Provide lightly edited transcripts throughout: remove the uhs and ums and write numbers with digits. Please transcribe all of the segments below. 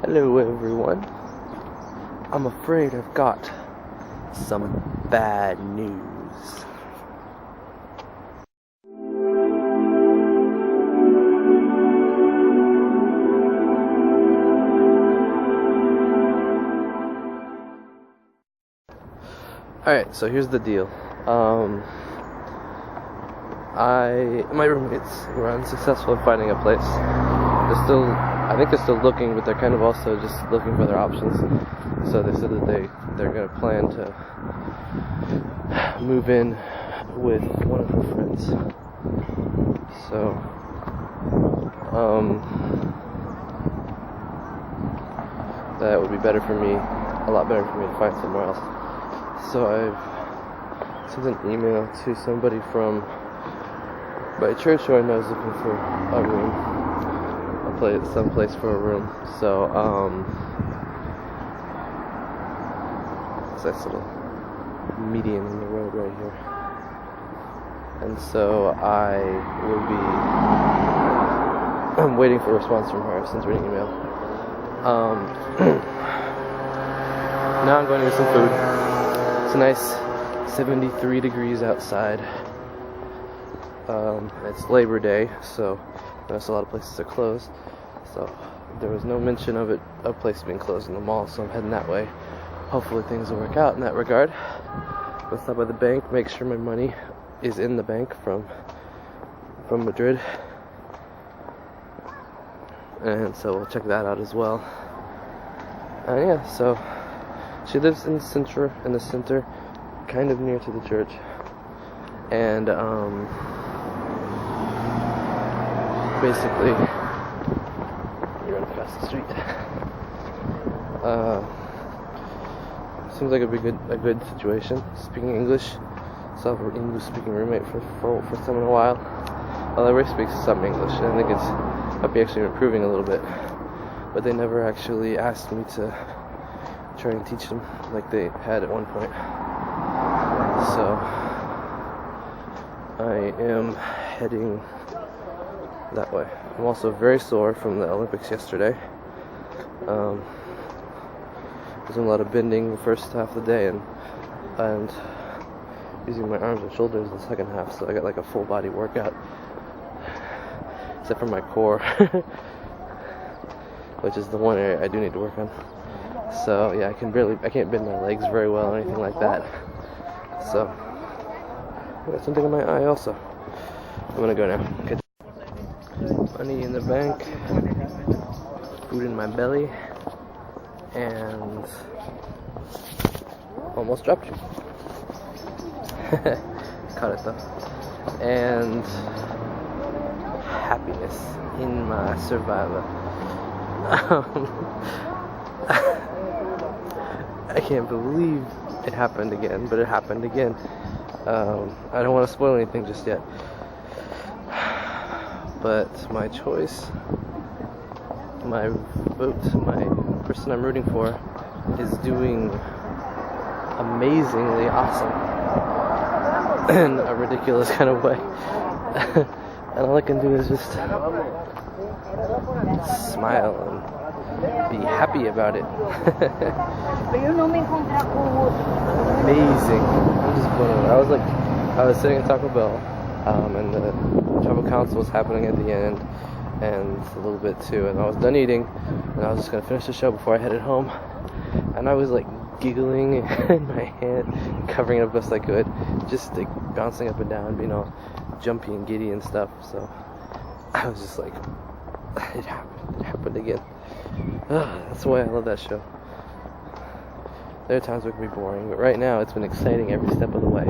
Hello everyone. I'm afraid I've got some bad news. Alright, so here's the deal. My roommates were unsuccessful in finding a place. I think they're still looking, but they're kind of also just looking for their options. So they said that they're going to plan to move in with one of her friends. So, that would be better for me, a lot better for me to find somewhere else. So I've sent an email to somebody from my church who I know is looking for a room. Someplace for a room. So, it's a nice little median in the road right here. And so I'm waiting for a response from her since reading email. Now I'm going to get some food. It's a nice 73 degrees outside. It's Labor Day, so notice a lot of places are closed. So there was no mention of a place being closed in the mall, so I'm heading that way. Hopefully things will work out in that regard. I'll stop by the bank, make sure my money is in the bank from Madrid. And so we'll check that out as well. And yeah, so she lives in the center, kind of near to the church. And basically, you're running across the street. Seems like a good situation. Speaking English, so I have an English-speaking roommate for some in a while. Well, everybody speaks some English, and I think might be actually improving a little bit. But they never actually asked me to try and teach them like they had at one point. So I am heading that way. I'm also very sore from the Olympics yesterday. I was doing a lot of bending the first half of the day and using my arms and shoulders the second half, so I got like a full body workout, except for my core, which is the one area I do need to work on. So yeah, I can't bend my legs very well or anything like that. So I got something in my eye also. I'm gonna go now. Good. Money in the bank, food in my belly, and almost dropped you. Caught it though. And happiness in my survivor. I can't believe it happened again, but it happened again. I don't want to spoil anything just yet. But my choice, my vote, my person I'm rooting for is doing amazingly awesome in a ridiculous kind of way. And all I can do is just smile and be happy about it. Amazing. I'm just blown away. I was sitting at Taco Bell, and the tribal council was happening at the end, and a little bit too, and I was done eating, and I was just gonna finish the show before I headed home, and I was like giggling in my hand, covering it up best I could, just like bouncing up and down, being all jumpy and giddy and stuff. So I was just like, it happened again. That's why I love that show. There are times where it can be boring, but right now it's been exciting every step of the way.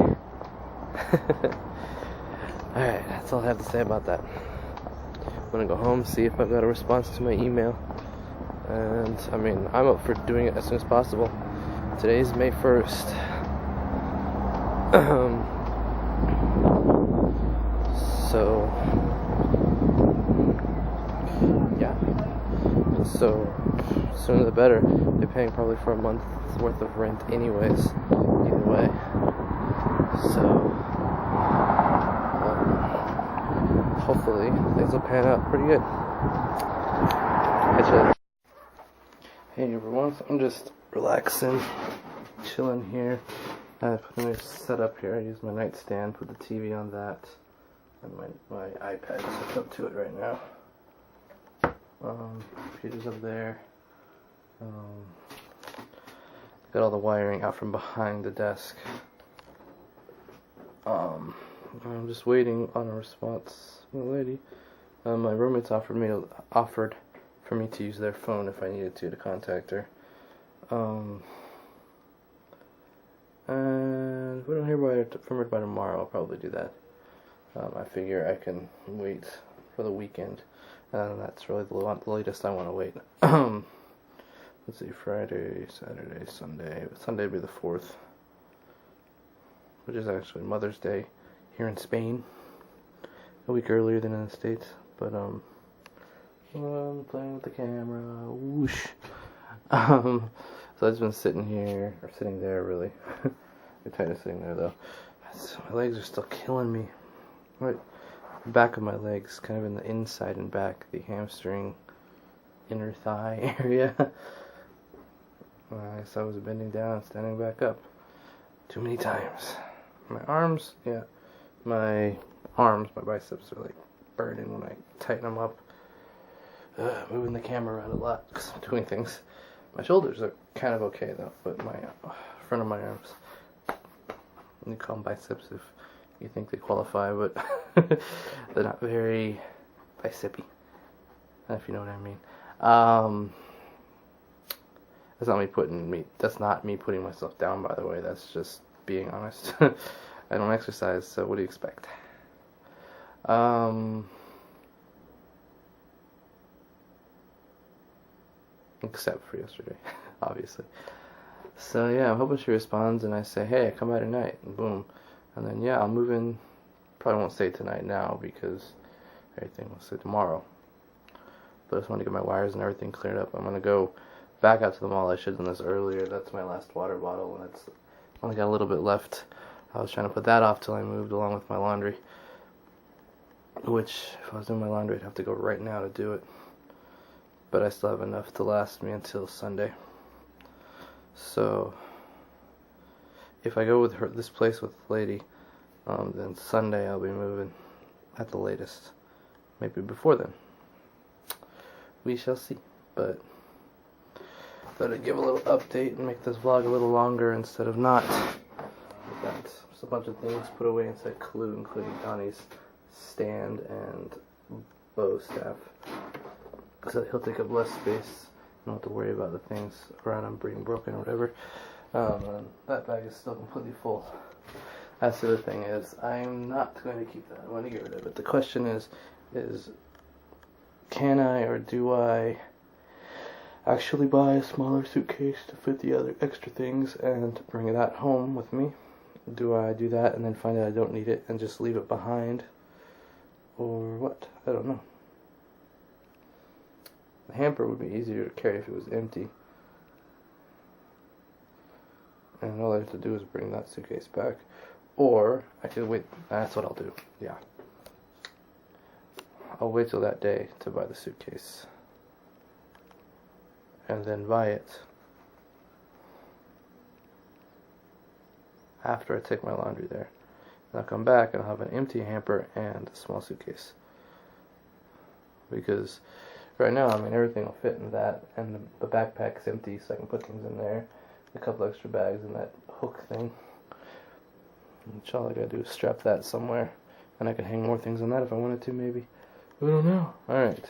Alright, that's all I have to say about that. I'm gonna go home, see if I've got a response to my email. And, I'm up for doing it as soon as possible. Today's May 1st. So, yeah. So, sooner the better. They're paying probably for a month's worth of rent anyways, either way. So, hopefully things will pan out pretty good. Catch you later. Hey everyone, so I'm just relaxing, chilling here. I put a new setup here. I use my nightstand, put the TV on that, and my iPad is hooked up to it right now. Computer's up there. Got all the wiring out from behind the desk. I'm just waiting on a response from the lady. My roommates offered for me to use their phone if I needed to contact her. And if we don't hear from her by tomorrow, I'll probably do that. I figure I can wait for the weekend. That's really the latest I want to wait. Let's see, Friday, Saturday, Sunday. Sunday would be the 4th, which is actually Mother's Day here in Spain. A week earlier than in the States, but I'm playing with the camera, whoosh. So I've just been sitting there really. I'm tired of sitting there though. My legs are still killing me. Right, back of my legs, kind of in the inside and back, the hamstring, inner thigh area. I guess I was bending down, standing back up too many times. My arms, my biceps are like burning when I tighten them up. Moving the camera around a lot because I'm doing things. My shoulders are kind of okay though, but my front of my arms, you call them biceps if you think they qualify, but they're not very bicepy, if you know what I mean. That's not me putting myself down, by the way. That's just being honest. I don't exercise, so what do you expect? Except for yesterday, obviously. So yeah, I'm hoping she responds and I say, hey, come by tonight, and boom. And then I'll move in. Probably won't stay tonight now because everything will stay tomorrow. But I just want to get my wires and everything cleared up. I'm going to go back out to the mall. I should have done this earlier. That's my last water bottle, and it's only got a little bit left. I was trying to put that off till I moved along with my laundry. Which, if I was doing my laundry, I'd have to go right now to do it. But I still have enough to last me until Sunday. So, if I go with this place with the lady, then Sunday I'll be moving at the latest. Maybe before then. We shall see. But thought I'd give a little update and make this vlog a little longer instead of not. Got just a bunch of things put away inside Clue, including Donnie's stand and bow staff, so that he'll take up less space. Don't have to worry about the things around him being broken or whatever. And that bag is still completely full. That's the other thing is, I'm not going to keep that. I want to get rid of it. The question is can I or do I actually buy a smaller suitcase to fit the other extra things and bring that home with me? Do I do that and then find out I don't need it and just leave it behind? Or what? I don't know. The hamper would be easier to carry if it was empty. And all I have to do is bring that suitcase back. Or I could wait. That's what I'll do. Yeah. I'll wait till that day to buy the suitcase. And then buy it after I take my laundry there. And I'll come back and I'll have an empty hamper and a small suitcase. Because right now, everything will fit in that, and the backpack's empty, so I can put things in there. A couple extra bags in that hook thing. And all I gotta do is strap that somewhere, and I can hang more things on that if I wanted to, maybe. I don't know. Alright.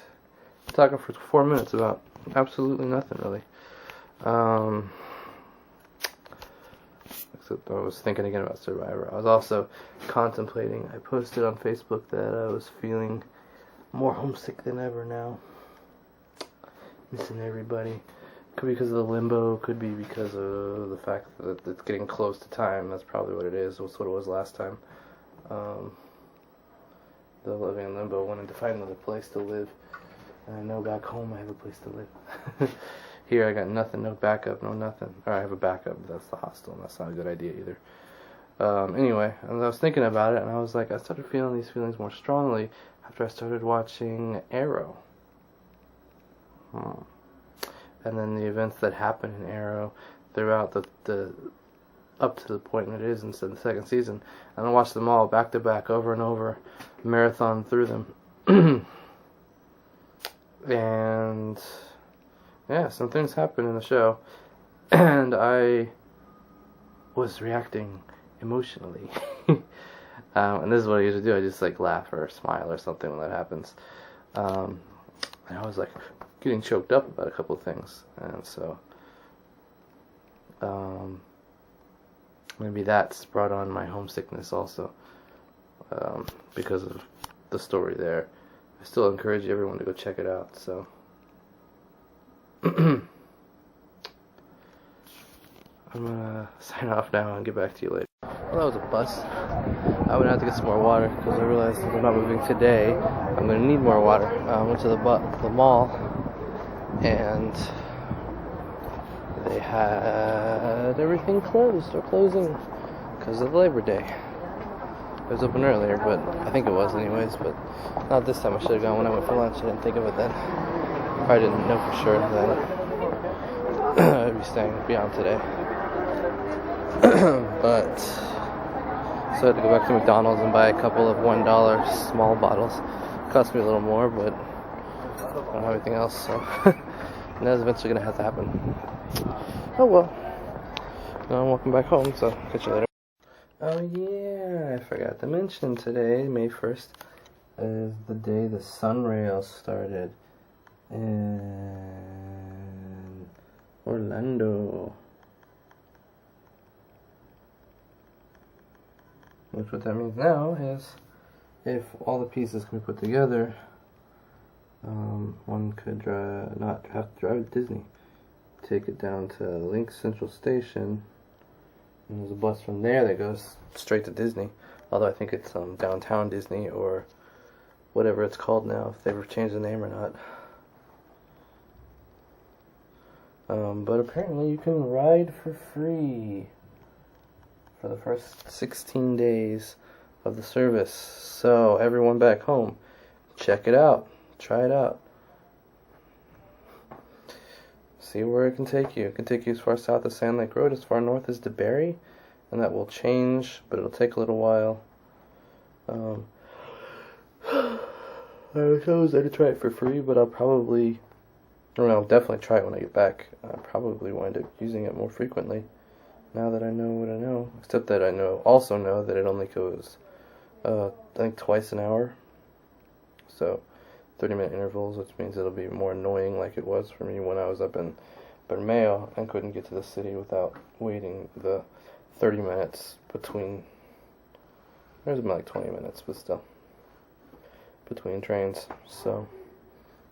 Talking for 4 minutes about absolutely nothing, really. Except I was thinking again about Survivor. I was also contemplating, I posted on Facebook that I was feeling more homesick than ever now. Missing everybody. Could be because of the limbo, could be because of the fact that it's getting close to time. That's probably what it is. That's what it was last time. The living in limbo, wanting to find another place to live. And I know back home I have a place to live. Here I got nothing, no backup, no nothing. Or I have a backup, but that's the hostel, and that's not a good idea either. Anyway, and I was thinking about it, and I was like, I started feeling these feelings more strongly after I started watching Arrow. and then the events that happen in Arrow throughout the up to the point it is in the second season. And I watched them all back to back, over and over, marathon through them. And yeah, some things happen in the show, and I was reacting emotionally. And this is what I usually do. I just like laugh or smile or something when that happens. And I was like getting choked up about a couple of things, and so maybe that's brought on my homesickness also, because of the story there. I still encourage everyone to go check it out. So I'm gonna sign off now and get back to you later. Well, that was a bus. I went out to get some more water because I realized if I'm not moving today, I'm going to need more water. I went to the mall, and they had everything closed or closing because of Labor Day. It was open earlier, but I think it was anyways, but not this time. I should have gone when I went for lunch. I didn't think of it then. Probably didn't know for sure that I'd be staying beyond today. But so I had to go back to McDonald's and buy a couple of $1 small bottles. It cost me a little more, but I don't have anything else, so and that's eventually going to have to happen. Oh well. Now I'm walking back home, so catch you later. Oh yeah, I forgot to mention today, May 1st, is the day the Sunrail started in Orlando. Which what that means now is, if all the pieces can be put together, one could not have to drive to Disney. Take it down to Link Central Station, and there's a bus from there that goes straight to Disney. Although I think it's downtown Disney or whatever it's called now, if they've ever changed the name or not. But apparently you can ride for free for the first 16 days of the service. So everyone back home, check it out. Try it out. See where it can take you. It can take you as far south as Sand Lake Road, as far north as DeBerry, and that will change, but it'll take a little while. I was going to try it for free, but I'll definitely try it when I get back. I'll probably wind up using it more frequently now that I know what I know. Except that I also know that it only goes, I think twice an hour. So 30-minute intervals, which means it'll be more annoying like it was for me when I was up in Bermeo and couldn't get to the city without waiting the 30 minutes between. There's been like 20 minutes, but still, between trains. So,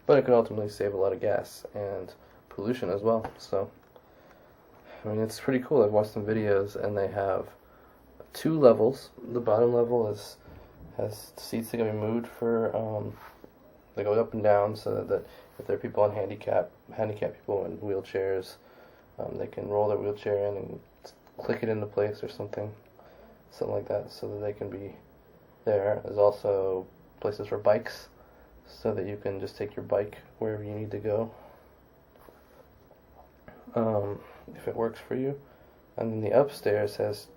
but it could ultimately save a lot of gas and pollution as well. So, I mean, it's pretty cool. I've watched some videos, and they have 2 levels. The bottom level has seats that can be moved for. They go up and down so that if there are people on handicapped people in wheelchairs, they can roll their wheelchair in and click it into place or something like that, so that they can be there. There's also places for bikes, so that you can just take your bike wherever you need to go, if it works for you. And then the upstairs has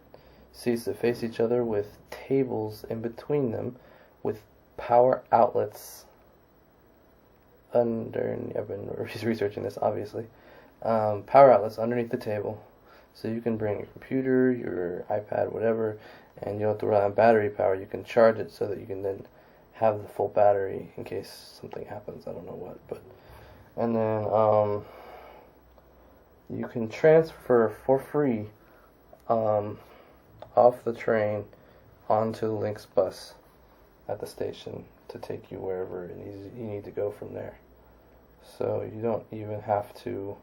seats that face each other with tables in between them with power outlets I've been researching this, obviously. Power outlets underneath the table, so you can bring your computer, your iPad, whatever, and you don't have to rely on battery power. You can charge it so that you can then have the full battery in case something happens. I don't know what, but and then you can transfer for free off the train onto the Lynx bus at the station to take you wherever you need to go from there. So you don't even have to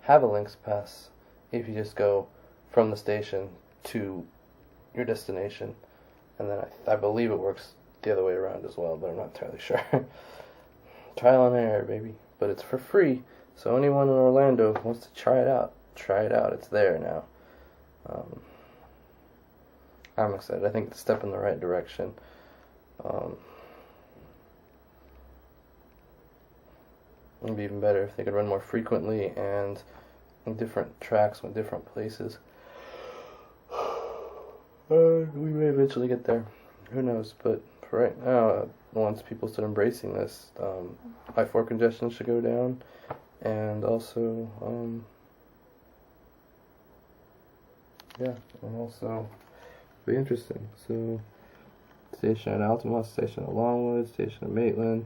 have a Lynx pass if you just go from the station to your destination. And then I believe it works the other way around as well, but I'm not entirely sure. Trial and error, baby. But it's for free, so anyone in Orlando who wants to try it out, It's there now. I'm excited. I think it's a step in the right direction. It'd be even better if they could run more frequently and in different tracks with different places. We may eventually get there. Who knows? But for right now, once people start embracing this, I-4 congestion should go down, and also, be interesting. So, station at Altamont, station at Longwood, station at Maitland.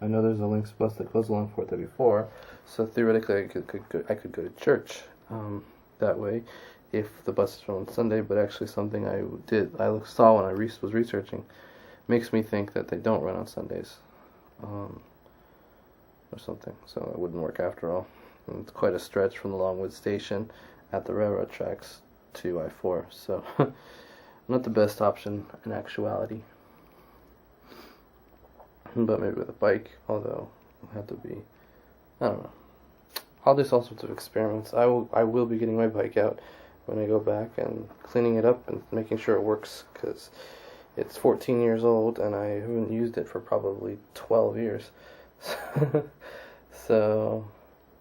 I know there's a Lynx bus that goes along 434, so theoretically I could go to church that way if the bus is on Sunday. But actually, something I saw when I was researching makes me think that they don't run on Sundays, or something. So it wouldn't work after all. And it's quite a stretch from the Longwood station at the railroad tracks to I-4, so not the best option in actuality. But maybe with a bike, although it'll have to be, I don't know. I'll do all sorts of experiments. I will be getting my bike out when I go back and cleaning it up and making sure it works, because it's 14 years old and I haven't used it for probably 12 years. So,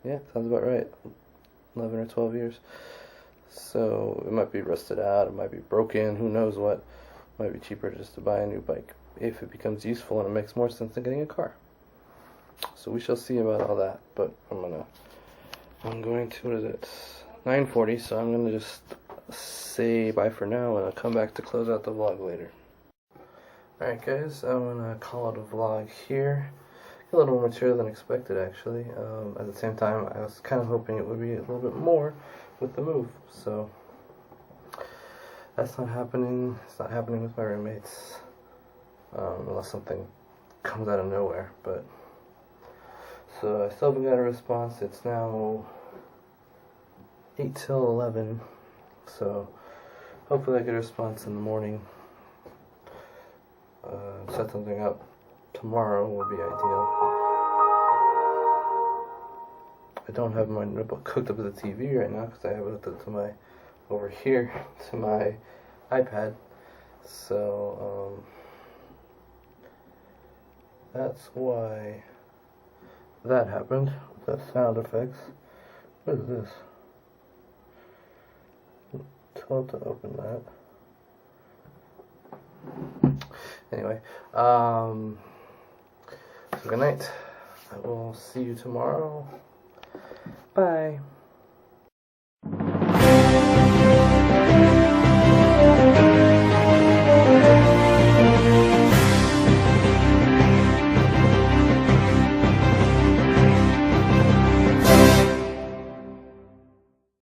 yeah, sounds about right. 11 or 12 years. So it might be rusted out, it might be broken, who knows what. It might be cheaper just to buy a new bike if it becomes useful and it makes more sense than getting a car. So we shall see about all that. But I'm going to, what is it, 9:40, so I'm going to just say bye for now, and I'll come back to close out the vlog later. Alright guys, I'm going to call it a vlog here. A little more material than expected, actually. At the same time, I was kind of hoping it would be a little bit more with the move, so that's not happening. It's not happening with my roommates, unless something comes out of nowhere. But so I still haven't got a response. It's now 8 till 11, so hopefully I get a response in the morning. Set something up tomorrow would be ideal. I don't have my notebook hooked up to the TV right now because I have it hooked up to my, over here, to my iPad. So, that's why that happened. That sound effects. What is this? Told to open that. Anyway, so good night. I will see you tomorrow. Bye.